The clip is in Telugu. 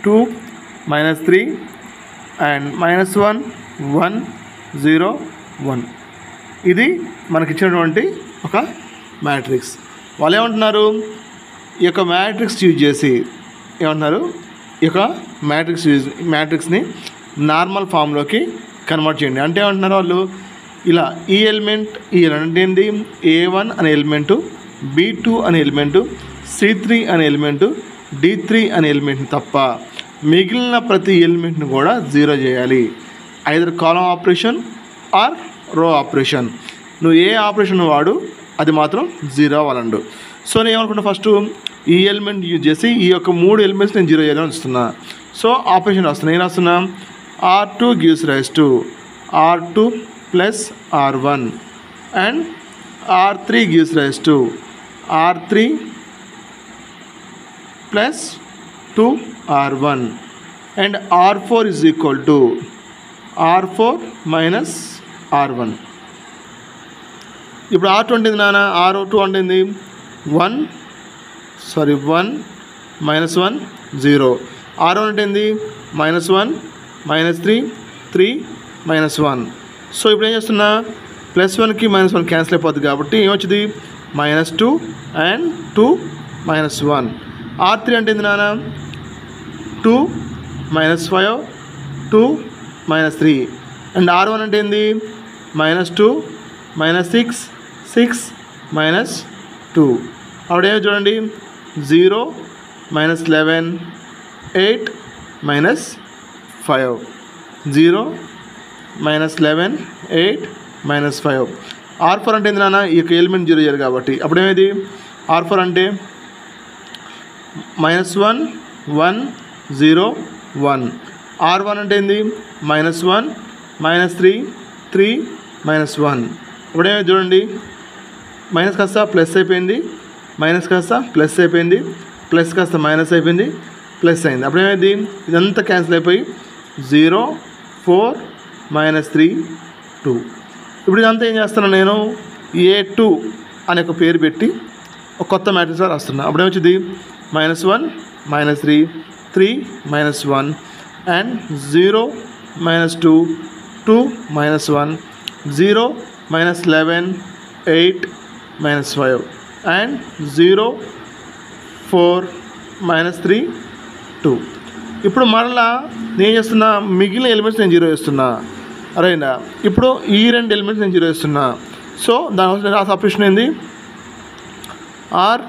2 -3 అండ్ -1 1 0 1. ఇది మనకి ఇచ్చినటువంటి ఒక మ్యాట్రిక్స్. వాళ్ళు ఏమంటున్నారు, ఈ యొక్క మ్యాట్రిక్స్ యూజ్ చేసి ఏమంటున్నారు, ఈ యొక్క మ్యాట్రిక్స్ని నార్మల్ ఫామ్లోకి కన్వర్ట్ చేయండి. అంటే ఏమంటున్నారు వాళ్ళు, ఇలా ఈ ఎలిమెంట్ అంటే ఏంటి, A1 అనే ఎలిమెంటు, B2 అనే ఎలిమెంటు, C3 అనే ఎలిమెంటు, D3 అనే ఎలిమెంట్ని తప్ప మిగిలిన ప్రతి ఎలిమెంట్ని కూడా 0 చేయాలి. ఐదర్ కాలమ్ ఆపరేషన్ ఆర్ రో ఆపరేషన్. నువ్వు ఏ ఆపరేషన్ వాడు అది మాత్రం 0 అవ్వాలండు. సో నేను ఏమనుకుంటా, ఫస్ట్ ఈ ఎలిమెంట్ యూజ్ చేసి ఈ యొక్క 3 ఎలిమెంట్స్ నేను 0 చేయాలని వస్తున్నా. సో ఆపరేషన్ రాస్తున్నా. ఏం రాస్తున్నా, R2 gives rise to R2 plus R1 and R3 gives rise to R3 plus 2R1 and R4 is equal to R4 minus R1. ఇప్పుడు R2 అంటే నాన్న, R2 అంటే 1 -1 0. R1 అంటే -1 -3 3 -1. సో ఇప్పుడు ఏం చేస్తున్నా, +1కి -1 క్యాన్సిల్ అయిపోతుంది కాబట్టి ఏమొచ్చింది, -2 అండ్ 2 -1. R3 అంటే నాన్న 2 -5 2 -3 అండ్ R1 అంటే -2 -6 6 -2. అప్పుడేమో చూడండి, 0 -11 8 -5 0 -11 8 -5. R4 అంటే నాన్న ఈ యొక్క ఎలిమెంట్ 0 చేయాలి కాబట్టి అప్పుడేమేది, R4 అంటే -1 1 0 1. R1 అంటే -1 -3 3 -1. ఇప్పుడేమో చూడండి, మైనస్ కాస్త ప్లస్ అయిపోయింది, మైనస్ కాస్త ప్లస్ అయిపోయింది, ప్లస్ కాస్త మైనస్ అయిపోయింది, ప్లస్ అయింది. అప్పుడేమైంది, ఇదంతా క్యాన్సిల్ అయిపోయి 0 4 -3 2. ఇప్పుడు ఇదంతా ఏం చేస్తున్నాను, నేను A2 అనే ఒక పేరు పెట్టి ఒక కొత్త మ్యాట్రిక్స్ రాస్తున్నా. అప్పుడేమొచ్చింది, -1 -3 3 -1 అండ్ 0 -2 2 -1 0 -11 8 -5 అండ్ 0 4 -3 2. ఇప్పుడు మరలా నేను చేస్తున్నా, మిగిలిన ఎలిమెంట్స్ నేను 0 చేస్తున్నా. అరేనా, ఇప్పుడు ఈ 2 ఎలిమెంట్స్ నేను 0 చేస్తున్నా. సో దానికోసం రాసే ఆపరేషన్ ఏంది, R